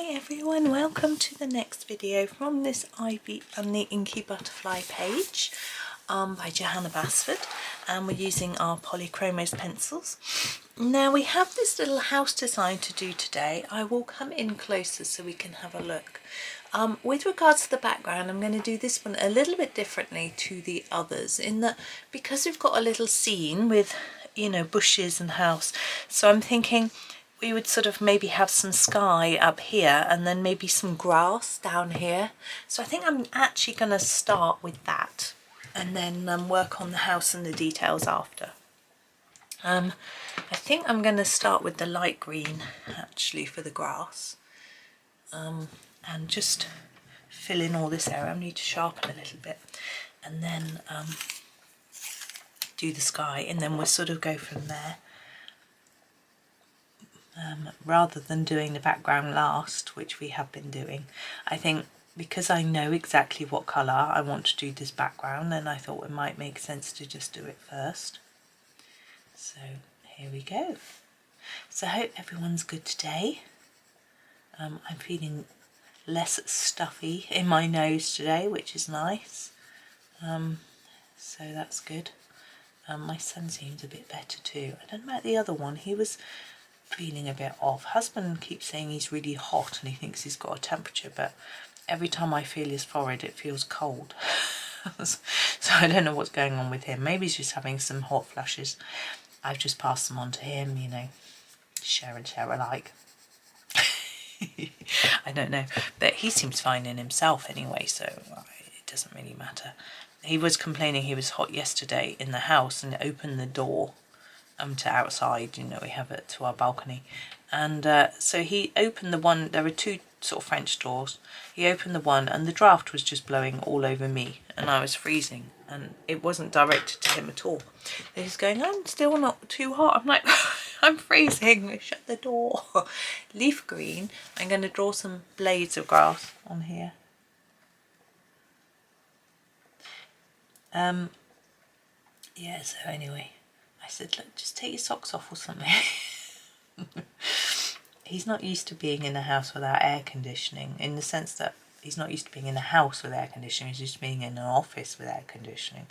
Hi everyone, welcome to the next video from this Ivy and the Inky Butterfly page by Johanna Basford, and we're using our Polychromos pencils. Now we have this little house design to do today. I will come in closer so we can have a look. With regards to the background, I'm going to do this one a little bit differently to the others in that because we've got a little scene with, you know, bushes and house, so I'm thinking we would sort of maybe have some sky up here and then maybe some grass down here. So I think I'm actually going to start with that and then work on the house and the details after. I think I'm going to start with the light green actually for the grass, and just fill in all this area. I need to sharpen a little bit and then do the sky, and then we'll sort of go from there. Rather than doing the background last, which we have been doing, I think because I know exactly what colour I want to do this background, then I thought it might make sense to just do it first. So here we go. So I hope everyone's good today. I'm feeling less stuffy in my nose today, which is nice. So that's good. My son seems a bit better too. I don't know about the other one, he was feeling a bit off. Husband keeps saying he's really hot and he thinks he's got a temperature, but every time I feel his forehead it feels cold. So I don't know what's going on with him. Maybe he's just having some hot flushes. I've just passed them on to him, you know, share and share alike. I don't know, but he seems fine in himself anyway, so it doesn't really matter. He was complaining he was hot yesterday in the house and opened the door to outside, you know, we have it to our balcony, and so he opened the one. There were two sort of French doors. He opened the one and the draft was just blowing all over me and I was freezing, and it wasn't directed to him at all. He's going, I'm still not too hot. I'm like, I'm freezing, shut the door. Leaf green. I'm going to draw some blades of grass on here. Yeah, so anyway, I said, look, just take your socks off or something. He's not used to being in a house without air conditioning, in the sense that he's not used to being in a house with air conditioning, he's used to being in an office with air conditioning.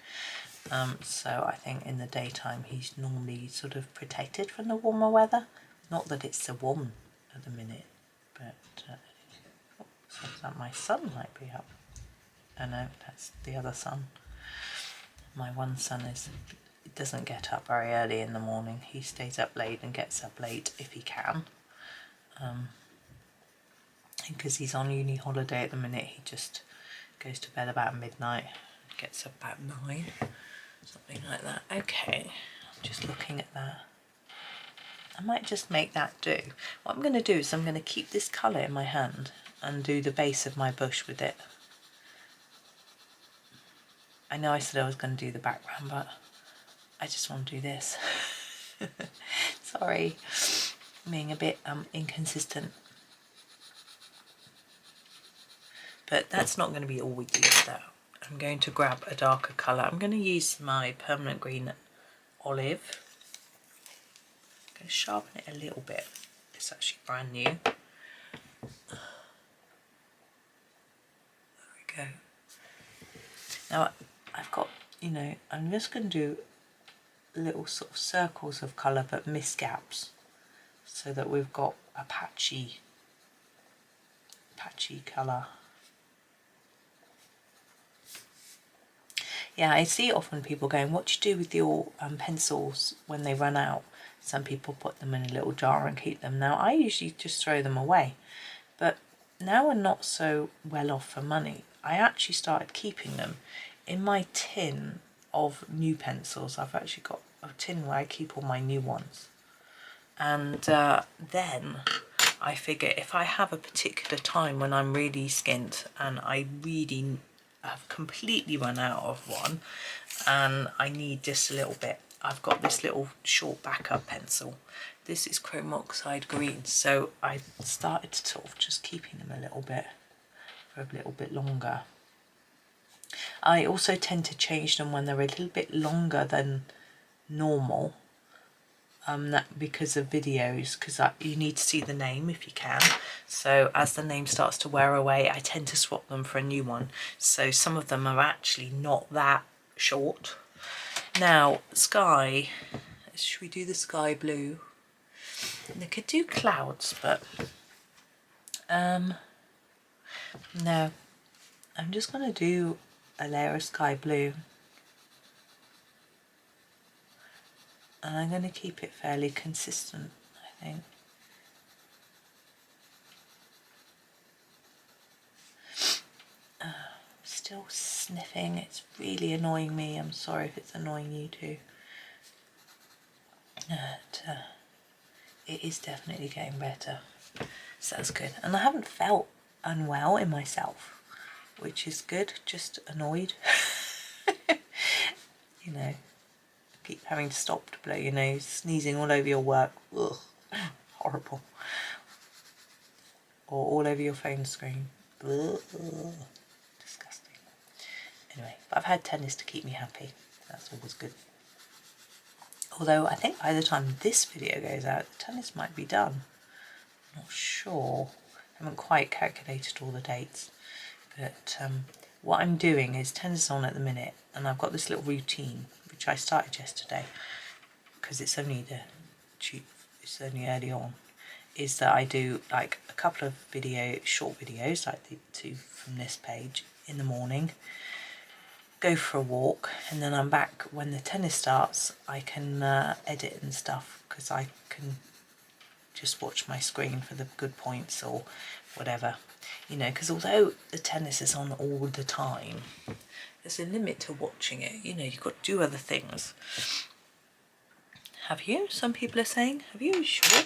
So I think in the daytime he's normally sort of protected from the warmer weather. Not that it's so warm at the minute, but sounds like my son might be up. Oh no, that's the other son. My one son doesn't get up very early in the morning. He stays up late and gets up late if he can. Because he's on uni holiday at the minute, he just goes to bed about midnight, gets up about 9, something like that. Okay, I'm just looking at that. I might just make that do. What I'm going to do is I'm going to keep this colour in my hand and do the base of my bush with it. I know I said I was going to do the background, but I just want to do this. Sorry, being a bit inconsistent. But that's not going to be all we do though. I'm going to grab a darker colour. I'm going to use my permanent green olive. I'm going to sharpen it a little bit. It's actually brand new. There we go. Now I've got, you know, I'm just going to do little sort of circles of colour but miss gaps, so that we've got a patchy colour. Yeah, I see often people going, what do you do with your pencils when they run out? Some people put them in a little jar and keep them. Now I usually just throw them away, but now we're not so well off for money. I actually started keeping them in my tin of new pencils. I've actually got a tin where I keep all my new ones, and then I figure if I have a particular time when I'm really skint and I really have completely run out of one and I need just a little bit, I've got this little short backup pencil. This is chrome oxide green, so I started sort of just keeping them a little bit for a little bit longer. I also tend to change them when they're a little bit longer than normal, because of videos, because you need to see the name if you can. So as the name starts to wear away, I tend to swap them for a new one. So some of them are actually not that short. Now, sky, should we do the sky blue? And I could do clouds, but no, I'm just going to do a layer of sky blue. And I'm going to keep it fairly consistent, I think. Still sniffing, it's really annoying me. I'm sorry if it's annoying you too. But, it is definitely getting better, so that's good. And I haven't felt unwell in myself, which is good, just annoyed. You know, keep having to stop to blow your nose, sneezing all over your work. Ugh, horrible. Or all over your phone screen. Ugh, disgusting. Anyway, but I've had tennis to keep me happy. That's always good. Although I think by the time this video goes out, the tennis might be done. I'm not sure. I haven't quite calculated all the dates. But what I'm doing is tennis on at the minute, and I've got this little routine which I started yesterday because it's only early on. Is that I do like a couple of short videos like the two from this page in the morning, go for a walk, and then I'm back when the tennis starts. I can edit and stuff because I can just watch my screen for the good points or whatever, you know, because although the tennis is on all the time, there's a limit to watching it, you know, you've got to do other things. Have you? Some people are saying, have you? Sure.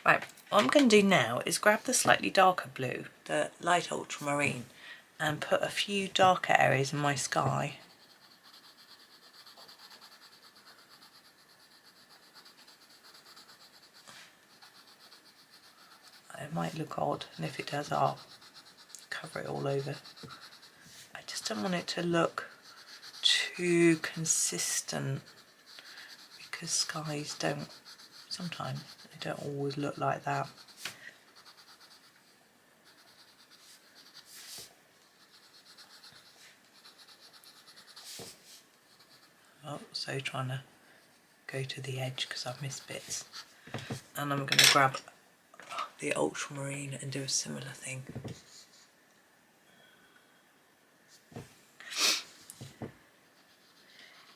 Right, what I'm going to do now is grab the slightly darker blue, the light ultramarine, and put a few darker areas in my sky. It might look odd, and if it does, I'll cover it all over. I just don't want it to look too consistent, because skies don't, sometimes they don't always look like that. Oh, so trying to go to the edge because I've missed bits. And I'm going to grab the ultramarine and do a similar thing.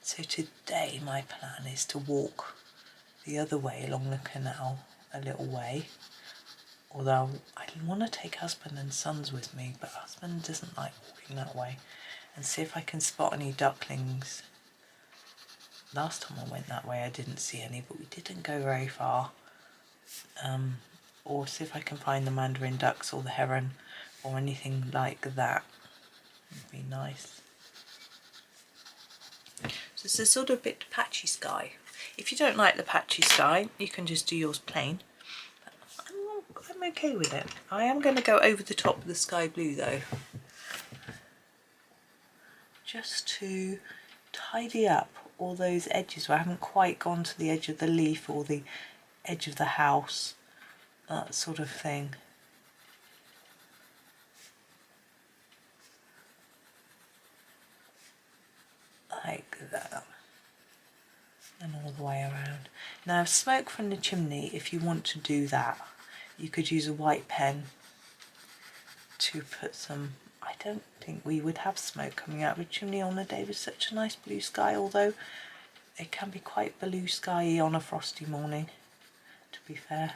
So today my plan is to walk the other way along the canal a little way. Although I want to take husband and sons with me, but husband doesn't like walking that way. And see if I can spot any ducklings. Last time I went that way I didn't see any, but we didn't go very far. Or see if I can find the mandarin ducks or the heron or anything like that. Would be nice. So it's a sort of bit patchy sky. If you don't like the patchy sky, you can just do yours plain. I'm okay with it. I am going to go over the top of the sky blue though, just to tidy up all those edges where I haven't quite gone to the edge of the leaf or the edge of the house, that sort of thing. Like that. And all the way around. Now smoke from the chimney, if you want to do that, you could use a white pen to put some. I don't think we would have smoke coming out of a chimney on a day with such a nice blue sky, although it can be quite blue sky on a frosty morning, to be fair.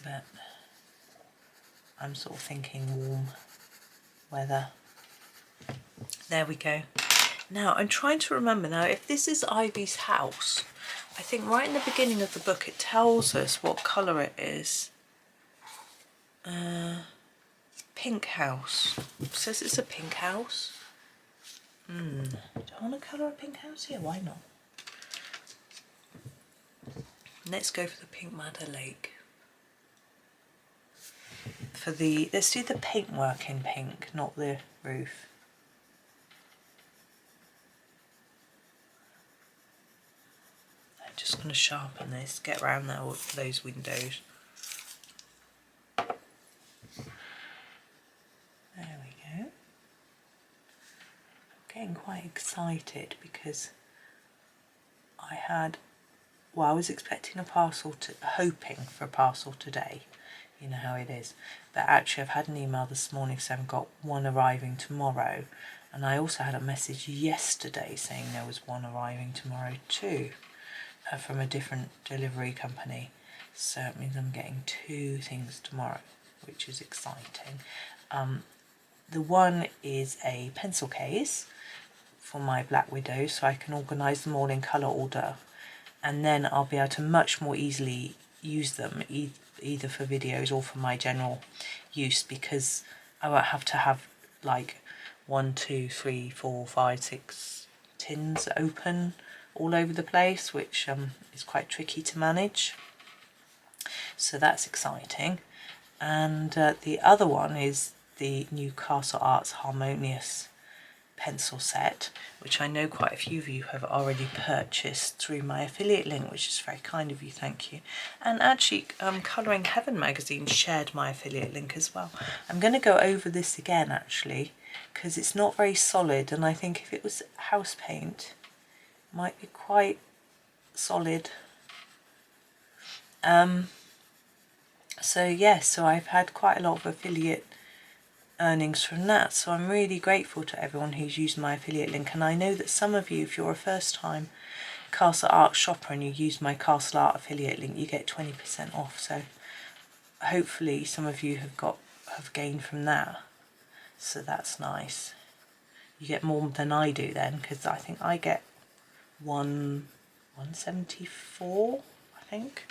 But I'm sort of thinking warm weather. There we go. Now I'm trying to remember now if this is Ivy's house. I think right in the beginning of the book it tells us what colour it is. Pink house. It says it's a pink house. Do I want to colour a pink house here? Why not? Let's go for the pink madder lake. For the, let's do the paintwork in pink, not the roof. just going to sharpen this, get around those windows. There we go. I'm getting quite excited because I was expecting a parcel, hoping for a parcel today. You know how it is. But actually I've had an email this morning saying I've got one arriving tomorrow. And I also had a message yesterday saying there was one arriving tomorrow too, from a different delivery company. So it means I'm getting 2 things tomorrow, which is exciting. The one is a pencil case for my Black Widows, so I can organise them all in colour order. And then I'll be able to much more easily use them either for videos or for my general use, because I won't have to have like 1, 2, 3, 4, 5, 6 tins open all over the place, which is quite tricky to manage. So that's exciting. And the other one is the new Castle Arts Harmonious pencil set, which I know quite a few of you have already purchased through my affiliate link, which is very kind of you, thank you. And actually Colouring Heaven magazine shared my affiliate link as well. I'm going to go over this again actually, because it's not very solid, and I think if it was house paint it might be quite solid. So yes, so I've had quite a lot of affiliate earnings from that, so I'm really grateful to everyone who's used my affiliate link. And I know that some of you, if you're a first time Castle Art shopper and you use my Castle Art affiliate link, you get 20% off. So hopefully some of you have gained from that, so that's nice. You get more than I do then, because I think I get 174 I think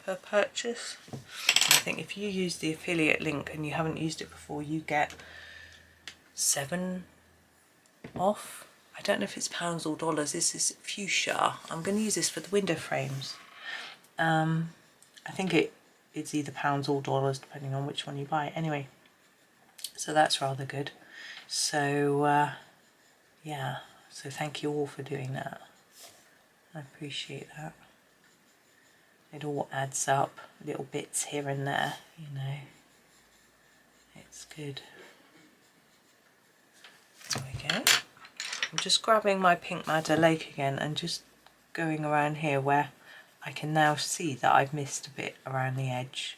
per purchase. I think if you use the affiliate link and you haven't used it before, you get 7 off. I don't know if it's pounds or dollars. This is fuchsia. I'm going to use this for the window frames. I think it's either pounds or dollars depending on which one you buy. Anyway, so that's rather good. So yeah, so thank you all for doing that. I appreciate that. It all adds up, little bits here and there, you know. It's good. There we go. I'm just grabbing my Pink Madder Lake again and just going around here where I can now see that I've missed a bit around the edge.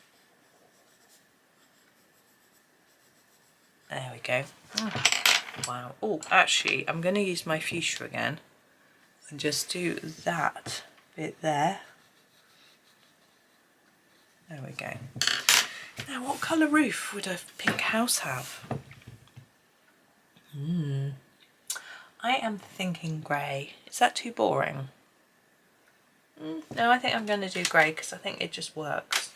There we go. Oh, wow. Oh, actually, I'm going to use my fuchsia again and just do that bit there. There we go. Now, what colour roof would a pink house have? I am thinking grey. Is that too boring? No, I think I'm going to do grey because I think it just works.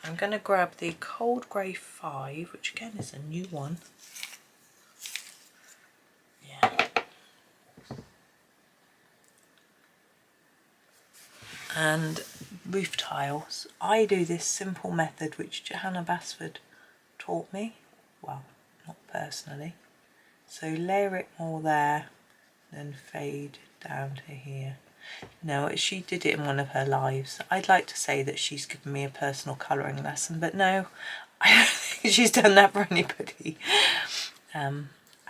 I'm going to grab the Cold Grey 5, which again is a new one. Yeah. And roof tiles. I do this simple method which Johanna Basford taught me. Well, not personally. So layer it more there, then fade down to here. No, she did it in one of her lives. I'd like to say that she's given me a personal colouring lesson, but no, I don't think she's done that for anybody. I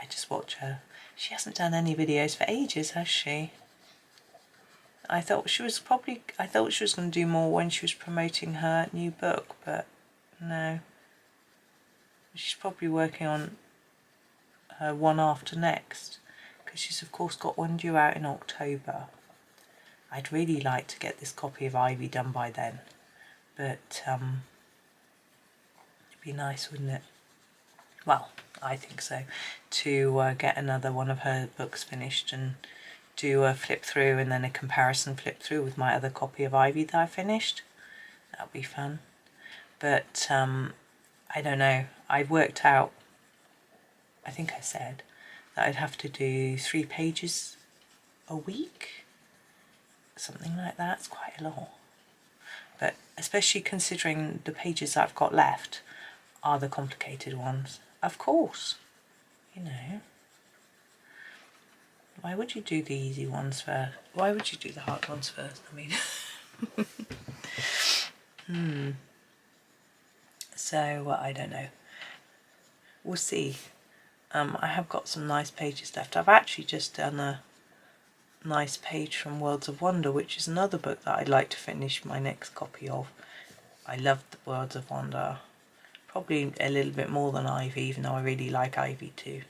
just watch her. She hasn't done any videos for ages, has she? I thought she was going to do more when she was promoting her new book, but no. She's probably working on her one after next, because she's of course got one due out in October. I'd really like to get this copy of Ivy done by then, but it'd be nice, wouldn't it? Well, I think so, to get another one of her books finished and do a flip through and then a comparison flip through with my other copy of Ivy that I finished. That'll be fun. But I don't know, I've worked out, I think I said, that I'd have to do 3 pages a week, something like that. It's quite a lot. But especially considering the pages I've got left are the complicated ones. Of course, you know. Why would you do the easy ones first? Why would you do the hard ones first? I mean, So I don't know, we'll see. I have got some nice pages left. I've actually just done a nice page from Worlds of Wonder, which is another book that I'd like to finish my next copy of. I love the Worlds of Wonder, probably a little bit more than Ivy, even though I really like Ivy too.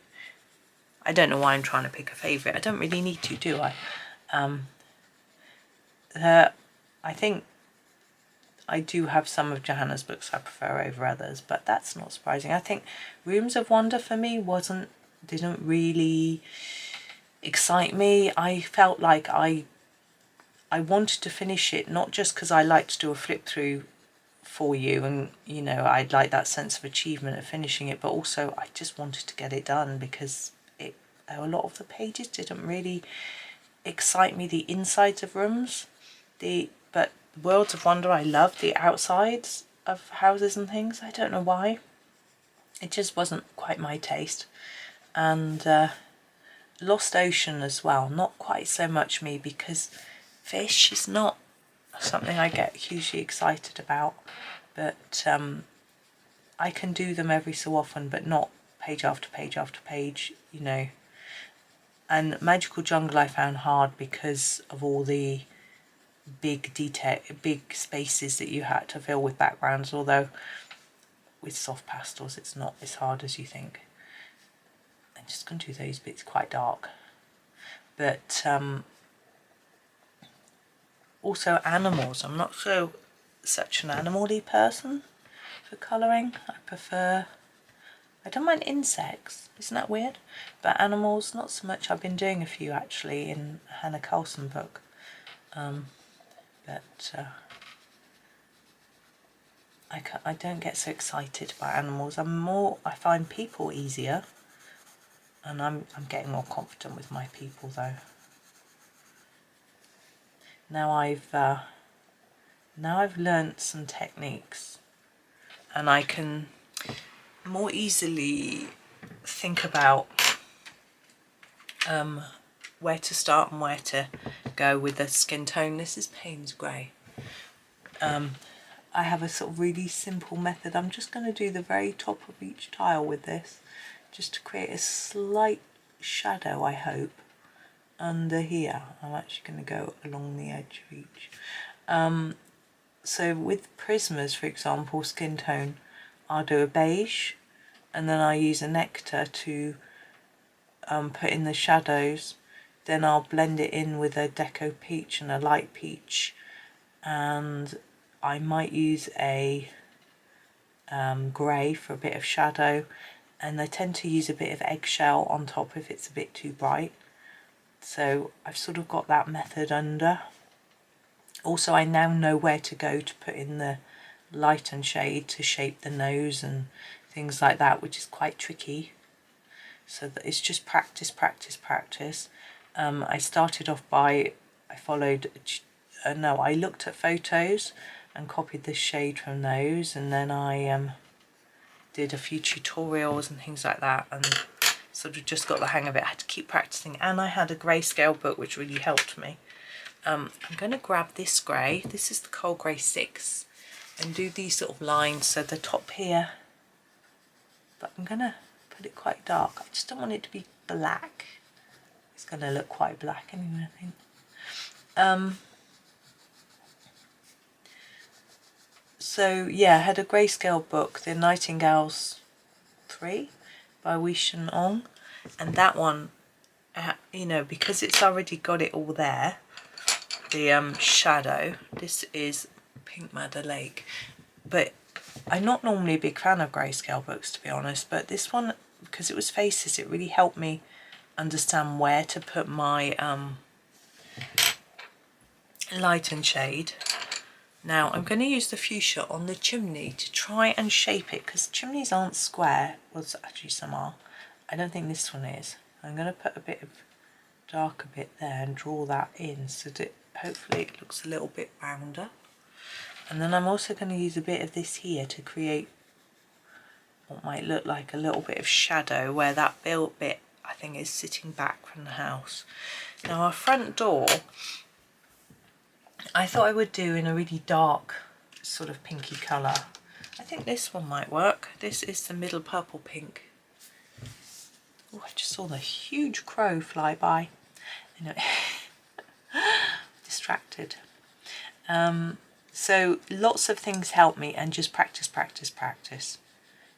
I don't know why I'm trying to pick a favourite. I don't really need to, do I? I think I do have some of Johanna's books I prefer over others, but that's not surprising. I think Rooms of Wonder for me didn't really excite me. I felt like I wanted to finish it, not just because I like to do a flip through for you and, you know, I'd like that sense of achievement of finishing it, but also I just wanted to get it done because a lot of the pages didn't really excite me, the insides of rooms. But Worlds of Wonder, I loved the outsides of houses and things. I don't know why. It just wasn't quite my taste. And Lost Ocean as well, not quite so much me, because fish is not something I get hugely excited about. But I can do them every so often, but not page after page after page, you know. And Magical Jungle I found hard because of all the big spaces that you had to fill with backgrounds, although with soft pastels it's not as hard as you think. I'm just going to do those bits quite dark. But also animals, I'm not such an animal-y person for colouring. I don't mind insects, isn't that weird? But animals, not so much. I've been doing a few actually in a Hannah Carlson book. But I don't get so excited about animals. I find people easier, and I'm getting more confident with my people though. Now I've learnt some techniques, and I can more easily think about where to start and where to go with the skin tone. This is Payne's Grey. I have a sort of really simple method. I'm just going to do the very top of each tile with this, just to create a slight shadow, I hope, under here. I'm actually going to go along the edge of each. So with Prismas, for example, skin tone, I'll do a beige, and then I use a nectar to put in the shadows. Then I'll blend it in with a Deco Peach and a light peach, and I might use a grey for a bit of shadow, and I tend to use a bit of eggshell on top if it's a bit too bright. So I've sort of got that method under. Also, I now know where to go to put in the light and shade to shape the nose and things like that, which is quite tricky. So that it's just practice, practice, practice. I started off by, I looked at photos and copied the shade from those, and then I did a few tutorials and things like that, and sort of just got the hang of it. I had to keep practicing, and I had a grayscale book which really helped me. I'm going to grab this grey, this is the Coal Grey 6, and do these sort of lines, so the top here, but I'm going to put it quite dark. I just don't want it to be black. It's going to look quite black anyway, I think. So yeah, I had a grayscale book, The Nightingales 3 by Wei Shen Ong, and that one, you know, because it's already got it all there, the shadow, this is Pink Madder Lake, but I'm not normally a big fan of grayscale books, to be honest, but this one, because it was faces, it really helped me understand where to put my light and shade. Now I'm going to use the fuchsia on the chimney to try and shape it, because chimneys aren't square. Well, actually some are. I don't think this one is. I'm going to put a bit of darker bit there and draw that in so that hopefully it looks a little bit rounder. And then I'm also going to use a bit of this here to create what might look like a little bit of shadow where that built bit I think is sitting back from the house. Now our front door I thought I would do in a really dark sort of pinky colour. I think this one might work. This is the middle purple pink. Oh, I just saw the huge crow fly by. Anyway, distracted. So lots of things help me, and just practice, practice, practice.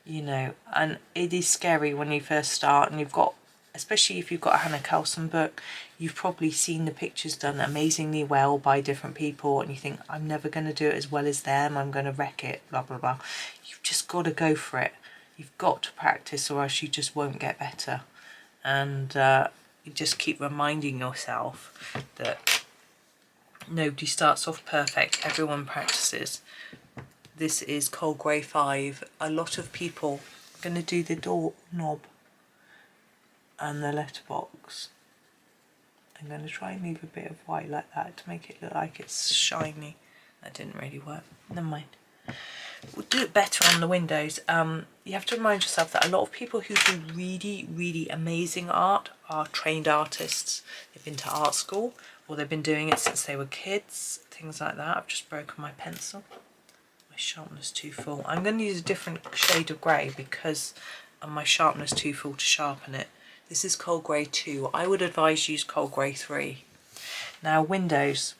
You know, and it is scary when you first start, and you've got, especially if you've got a Hannah Carlson book, you've probably seen the pictures done amazingly well by different people, and you think, I'm never going to do it as well as them, I'm going to wreck it, blah blah blah. You've just got to go for it. You've got to practice, or else you just won't get better. And you just keep reminding yourself that nobody starts off perfect, everyone practices. This is Cold Grey 5. A lot of people are going to do the door knob and the letterbox. I'm going to try and leave a bit of white like that to make it look like it's shiny. That didn't really work. Never mind. We'll do it better on the windows. You have to remind yourself that a lot of people who do really, really amazing art are trained artists. They've been to art school, or they've been doing it since they were kids, things like that. I've just broken my pencil. My sharpener's too full. I'm going to use a different shade of grey because my sharpener's too full to sharpen it. This is Cold Grey 2. I would advise use Cold Grey 3. Now windows.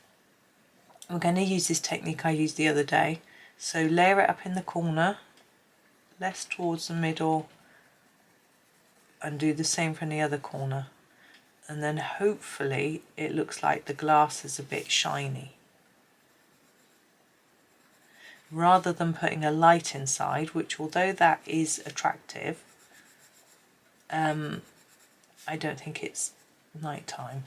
We're going to use this technique I used the other day. So layer it up in the corner, less towards the middle, and do the same from the other corner. And then hopefully it looks like the glass is a bit shiny. Rather than putting a light inside, which although that is attractive, I don't think it's night time.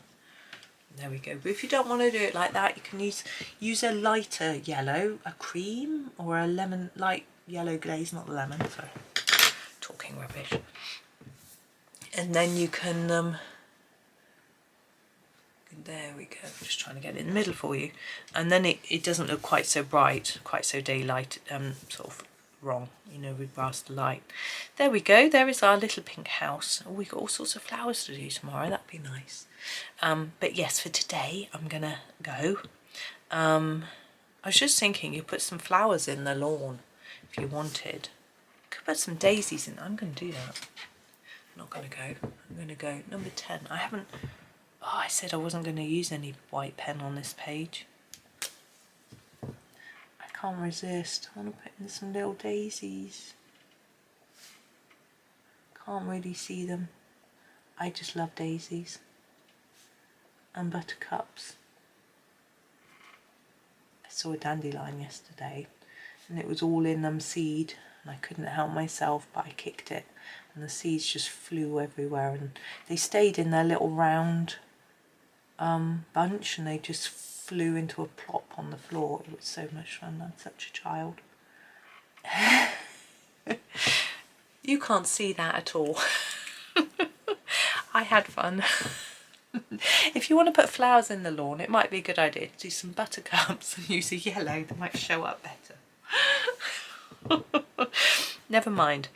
There we go. But if you don't want to do it like that, you can use a lighter yellow, a cream, or a lemon, light yellow glaze, not lemon, sorry, talking rubbish. And then you can, there we go, just trying to get it in the middle for you. And then it doesn't look quite so bright, quite so daylight, sort of wrong, you know, with regards to light. There we go, there is our little pink house. Oh, we've got all sorts of flowers to do tomorrow, that'd be nice. But yes, for today I'm gonna go. I was just thinking you put some flowers in the lawn if you wanted. You could put some daisies in. I'm gonna do that. I'm not gonna go. I'm gonna go number 10. I haven't, oh, I said I wasn't gonna use any white pen on this page. I can't resist. I want to put in some little daisies. Can't really see them. I just love daisies. And buttercups. I saw a dandelion yesterday and it was all in seed, and I couldn't help myself, but I kicked it and the seeds just flew everywhere, and they stayed in their little round bunch, and they just flew into a plop on the floor. It was so much fun. I'm such a child. You can't see that at all. I had fun. If you want to put flowers in the lawn, it might be a good idea to do some buttercups and use a yellow that might show up better. Never mind.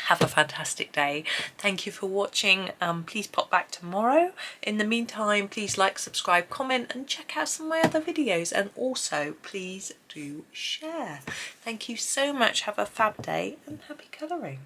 Have a fantastic day. Thank you for watching. Please pop back tomorrow. In the meantime, please like, subscribe, comment, and check out some of my other videos. And also, please do share. Thank you so much. Have a fab day and happy colouring.